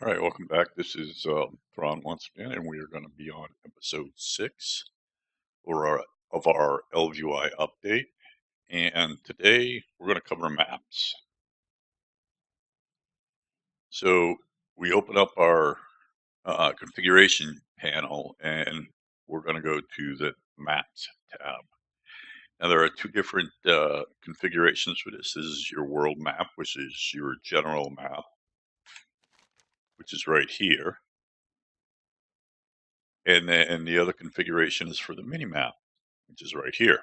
All right, welcome back. This is Thron once again, and we are going to be on episode 6 of our ElvUI update. And today we're going to cover maps. So we open up our configuration panel, and we're going to go to the Maps tab. Now there are two different configurations for this. This is your world map, which is your general map, which is right here. And then the other configuration is for the Minimap, which is right here.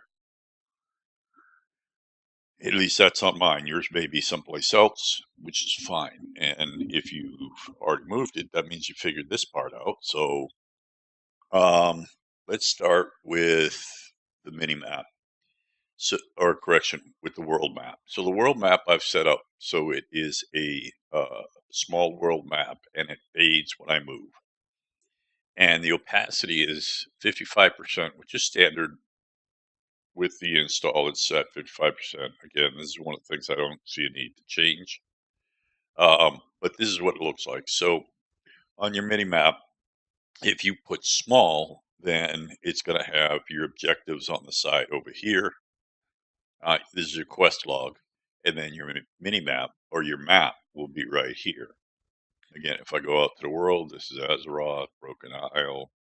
At least that's on mine. Yours may be someplace else, which is fine. And if you've already moved it, that means you figured this part out. So let's start with the Minimap. So, or correction, with the world map. So the world map I've set up so it is a small world map, and it fades when I move. And the opacity is 55%, which is standard. With the install, it's set 55%. Again, this is one of the things I don't see a need to change. But this is what it looks like. So on your mini map, if you put small, then it's going to have your objectives on the side over here. This is your quest log. And then your mini map or your map will be right here. Again, if I go out to the world, this is Azeroth, Broken Isle,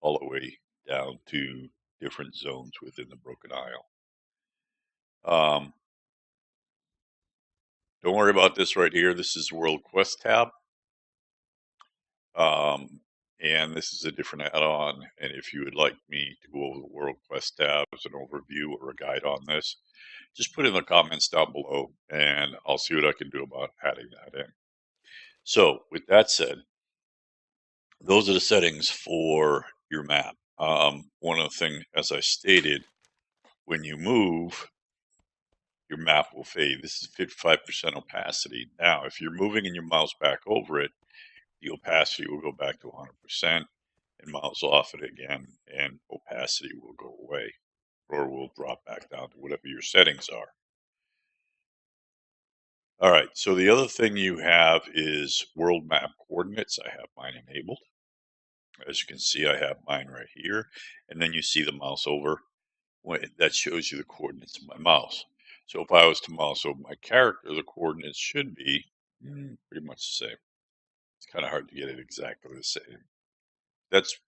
all the way down to different zones within the Broken Isle. Don't worry about this right here. This is World Quest tab. And this is a different add-on. And if you would like me to go over the World Quest tab as an overview or a guide on this, just put in the comments down below and I'll see what I can do about adding that in. So with that said, those are the settings for your map. One of the things, as I stated, when you move, your map will fade. This is 55% opacity. Now, if you're moving and your mouse back over it, the opacity will go back to 100%, and mouse off it again, and opacity will go away, or will drop back down to whatever your settings are. All right, so the other thing you have is world map coordinates. I have mine enabled. As you can see, I have mine right here, and then you see the mouse over. That shows you the coordinates of my mouse. So if I was to mouse over my character, the coordinates should be pretty much the same. It's kind of hard to get it exactly the same. That's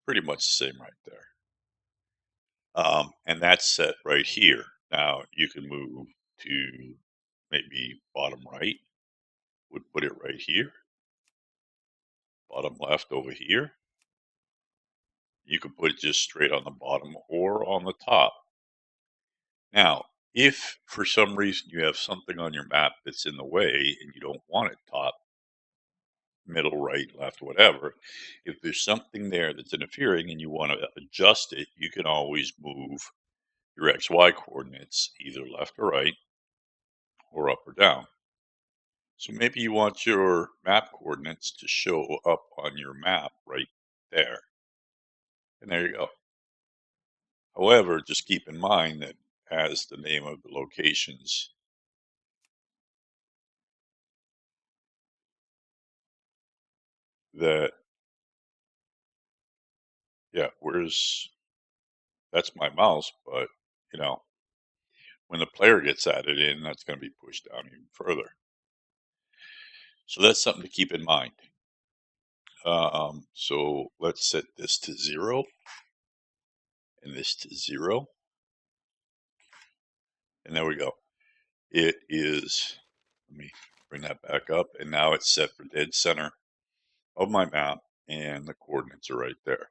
pretty much the same right there. And that's set right here. Now you can move to maybe bottom right, would put it right here. Bottom left over here. You can put it just straight on the bottom or on the top. Now, if for some reason you have something on your map that's in the way and you don't want it top, middle, right, left, whatever, if there's something there that's interfering and you want to adjust it, you can always move your XY coordinates either left or right or up or down. So maybe you want your map coordinates to show up on your map right there. And there you go. However, just keep in mind that as the name of the locations that, yeah, that's my mouse, but you know, when the player gets added in, that's going to be pushed down even further. So that's something to keep in mind. So let's set this to 0 and this to 0. And there we go. It is, let me bring that back up. And now it's set for dead center of my map and the coordinates are right there.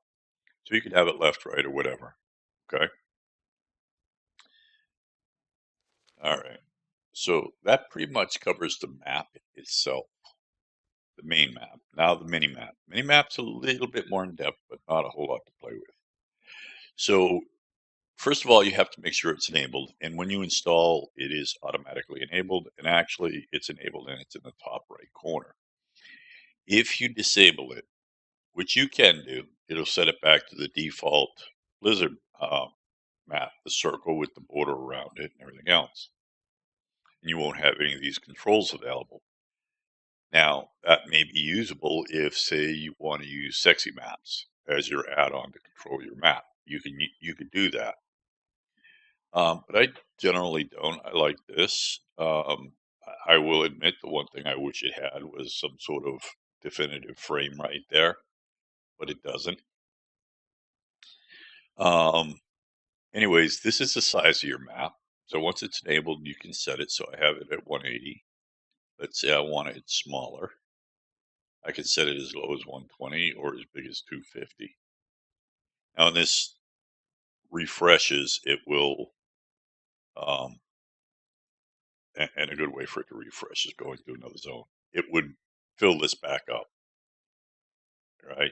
So you could have it left, right, or whatever. Okay. All right. So that pretty much covers the map itself, the main map. Now the mini map. Mini map's a little bit more in depth, but not a whole lot to play with. So first of all, you have to make sure it's enabled. And when you install, it is automatically enabled. And actually, it's enabled and it's in the top right corner. If you disable it, which you can do, it'll set it back to the default Blizzard map, the circle with the border around it and everything else. And you won't have any of these controls available. Now, that may be usable if, say, you want to use sexy maps as your add-on to control your map. You could do that. But I generally don't. I like this. I will admit the one thing I wish it had was some sort of definitive frame right there, but it doesn't. Um, Anyways, this is the size of your map. So once it's enabled, you can set it. So I have it at 180. Let's say I want it smaller. I can set it as low as 120 or as big as 250. Now, when this refreshes, it will, um, and a good way for it to refresh is going to another zone. It would fill this back up, right?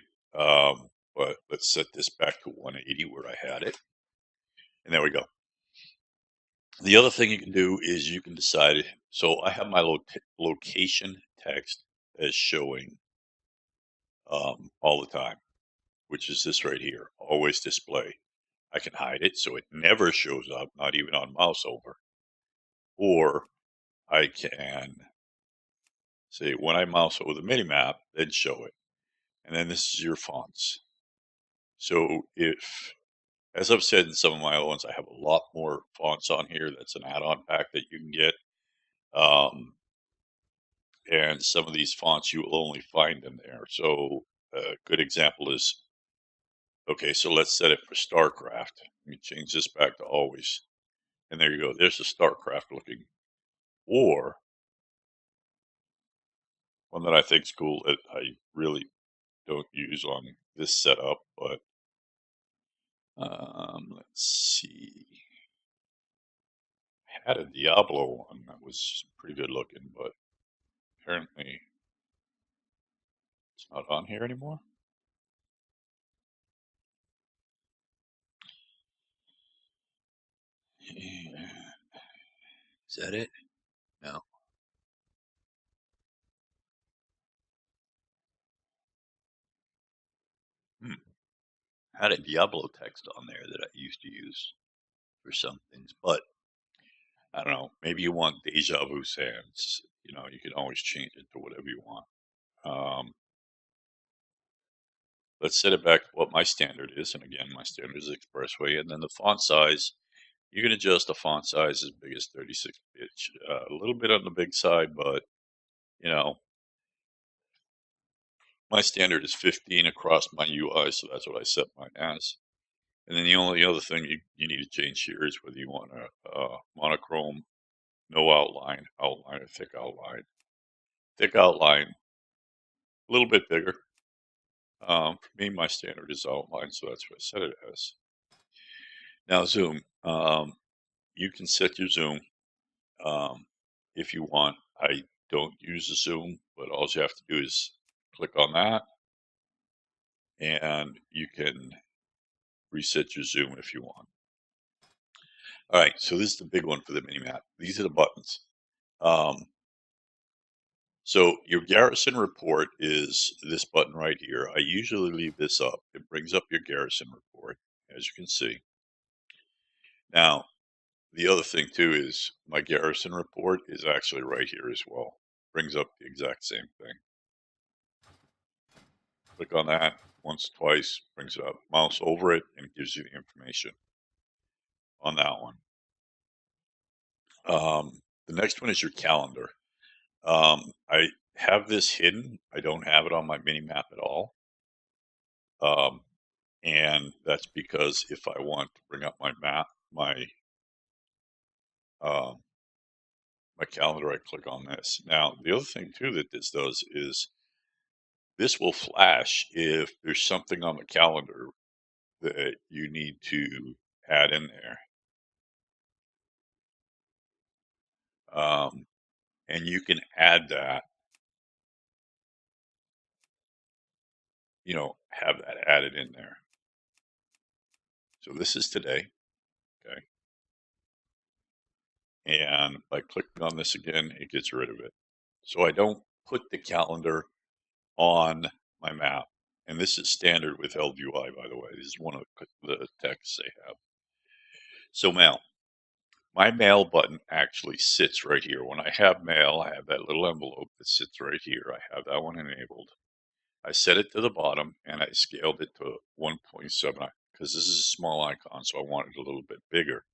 But let's set this back to 180 where I had it. And there we go. The other thing you can do is you can decide. So I have my location text as showing all the time, which is this right here, always display. I can hide it so it never shows up, not even on mouse over. Or I can say when I mouse over the Minimap, then show it. And then this is your fonts. So if, as I've said in some of my other ones, I have a lot more fonts on here. That's an add-on pack that you can get. And some of these fonts you will only find in there. So a good example is, okay, so let's set it for StarCraft. Let me change this back to always. And there you go. There's a StarCraft looking. Or one that I think is cool that I really don't use on this setup, but let's see. I had a Diablo one that was pretty good looking, but apparently it's not on here anymore. Yeah. Is that it? No. Hmm. I had a Diablo text on there that I used to use for some things, but I don't know. Maybe you want Deja Vu Sands. You know, you can always change it to whatever you want. Um, let's set it back to what my standard is. And again, my standard is Expressway. And then the font size, you can adjust the font size as big as 36 pitch. A little bit on the big side, but, you know, my standard is 15 across my UI. So that's what I set mine as. And then the only other thing you need to change here is whether you want a monochrome, no outline, outline, or thick outline. Thick outline, a little bit bigger. For me, my standard is outline, so that's what I set it as. Now, zoom. You can set your zoom if you want. I don't use the zoom, but all you have to do is click on that, and you can reset your zoom if you want. All right, so this is the big one for the mini-map. These are the buttons. So your garrison report is this button right here. I usually leave this up. It brings up your garrison report, as you can see. Now, the other thing too is my garrison report is actually right here as well. Brings up the exact same thing. Click on that once, twice, brings it up. Mouse over it and it gives you the information on that one. The next one is your calendar. I have this hidden. I don't have it on my mini map at all. And that's because if I want to bring up my map, uh, my calendar, I click on this. Now, the other thing too that this does is this will flash if there's something on the calendar that you need to add in there. And you can add that, you know, have that added in there. So this is today, okay? And by clicking on this again, it gets rid of it. So I don't put the calendar on my map. And this is standard with ElvUI, by the way. This is one of the texts they have. So now, My mail button actually sits right here. When I have mail, I have that little envelope that sits right here. I have that one enabled. I set it to the bottom and I scaled it to 1.7 because this is a small icon, so I want it a little bit bigger.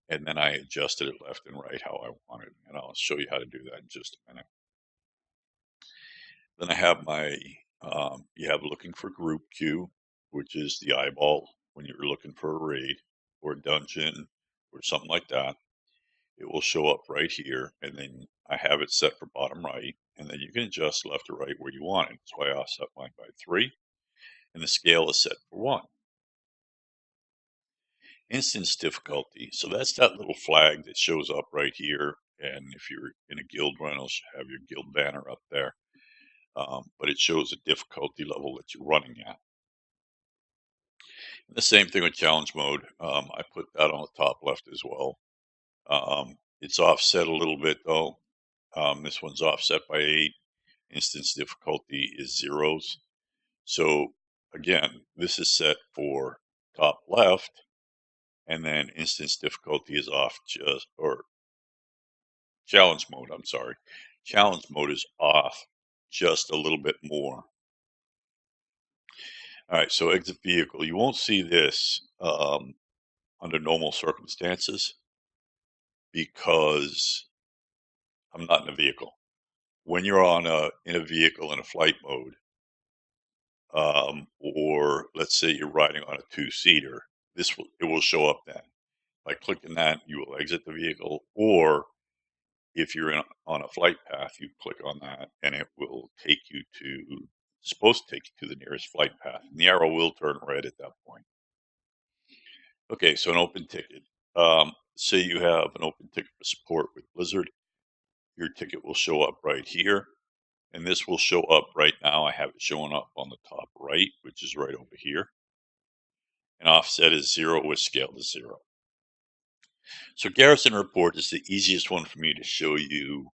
And then I adjusted it left and right how I wanted. And I'll show you how to do that in just a minute. Then I have my, you have looking for group queue, which is the eyeball when you're looking for a raid or a dungeon or something like that. It will show up right here. And then I have it set for bottom right. And then you can adjust left or right where you want it. So I offset mine by 3. And the scale is set for 1. Instance difficulty. So that's that little flag that shows up right here. And if you're in a guild run, it'll have your guild banner up there. But it shows a difficulty level that you're running at. And the same thing with challenge mode. I put that on the top left as well. It's offset a little bit though. This one's offset by 8. Instance difficulty is 0s. So again, this is set for top left, and then instance difficulty is off or challenge mode, I'm sorry. Challenge mode is off just a little bit more. All right, so exit vehicle. You won't see this under normal circumstances because I'm not in a vehicle. When you're in a vehicle in a flight mode, or let's say you're riding on a 2-seater, it will show up then. By clicking that, you will exit the vehicle, or if you're on a flight path, you click on that and it will take you to, supposed to take you to the nearest flight path. And the arrow will turn red at that point. Okay, so an open ticket. Say you have an open ticket for support with Blizzard. Your ticket will show up right here. And this will show up right now. I have it showing up on the top right, which is right over here. And offset is 0 with scale to 0. So Garrison Report is the easiest one for me to show you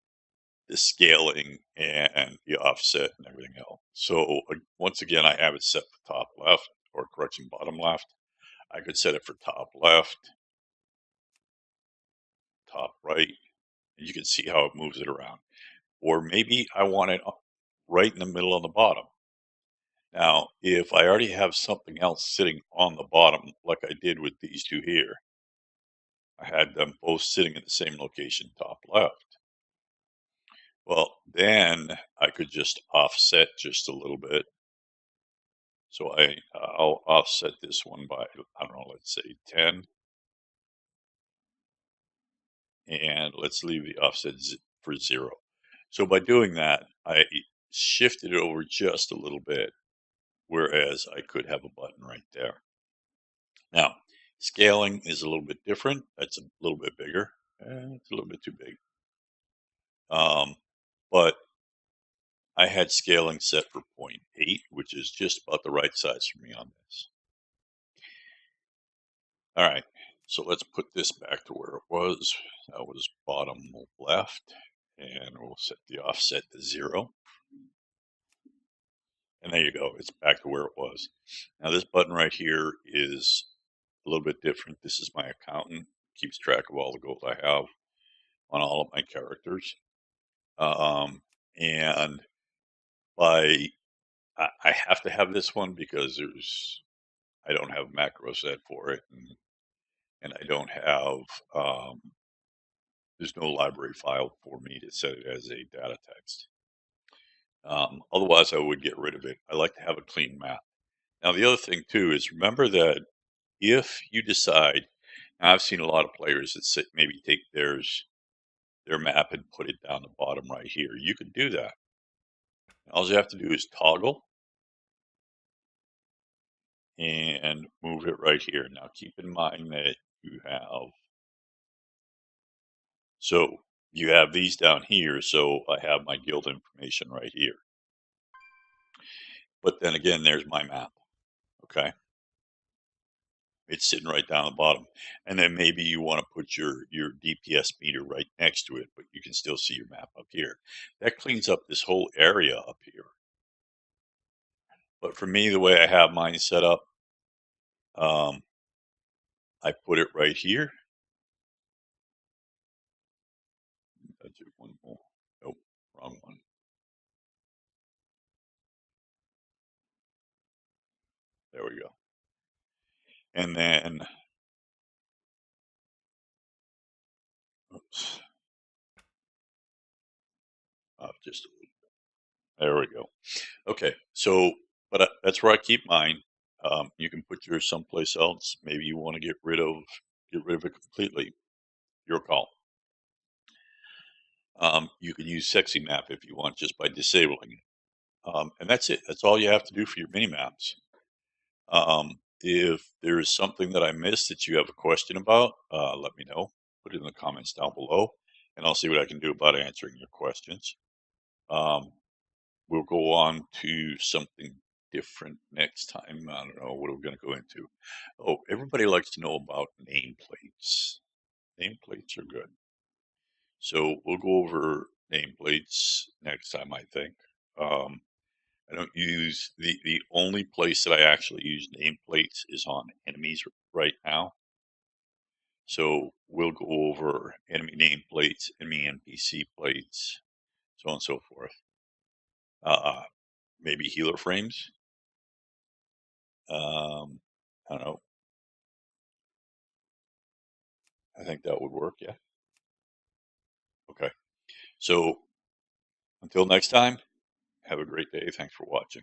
the scaling and the offset and everything else. So once again, I have it set for top left, or correction, bottom left. I could set it for top left, top right, and you can see how it moves it around. Or maybe I want it right in the middle on the bottom. Now, if I already have something else sitting on the bottom, like I did with these two here, I had them both sitting in the same location, top left. Well, then I could just offset just a little bit. So I'll offset this one by, I don't know, let's say 10. And let's leave the offset for 0. So by doing that, I shifted it over just a little bit, whereas I could have a button right there. Now, scaling is a little bit different. That's a little bit bigger. It's a little bit too big. But I had scaling set for 0.8, which is just about the right size for me on this. All right, so let's put this back to where it was. That was bottom left, and we'll set the offset to 0. And there you go, it's back to where it was. Now this button right here is a little bit different. This is my accountant, keeps track of all the gold I have on all of my characters. And I have to have this one because I don't have macro set for it, and I don't have, there's no library file for me to set it as a data text. Otherwise, I would get rid of it. I like to have a clean map. Now, the other thing too is remember that if you decide, now I've seen a lot of players that maybe take their map and put it down the bottom right here. You can do that. All you have to do is toggle and move it right here. Now, keep in mind that you have these down here, so I have my guild information right here. But then again, there's my map, okay? It's sitting right down the bottom. And then maybe you want to put your DPS meter right next to it, but you can still see your map up here. That cleans up this whole area up here. But for me, the way I have mine set up, I put it right here. Wrong one. There we go. And then, oops, just there we go. Okay, so but that's where I keep mine. You can put yours someplace else. Maybe you want to get rid of it completely. Your call. You can use Sexy Map if you want, just by disabling it. And that's it. That's all you have to do for your mini maps. If there is something that I missed that you have a question about, let me know. Put it in the comments down below, and I'll see what I can do about answering your questions. We'll go on to something different next time. I don't know what we're going to go into. Oh, everybody likes to know about nameplates. Nameplates are good. So we'll go over nameplates next time, I think. I don't use the only place that I actually use nameplates is on enemies right now. So we'll go over enemy nameplates, enemy NPC plates, so on and so forth. Maybe healer frames. I don't know. I think that would work. Yeah. Okay. So until next time, have a great day. Thanks for watching.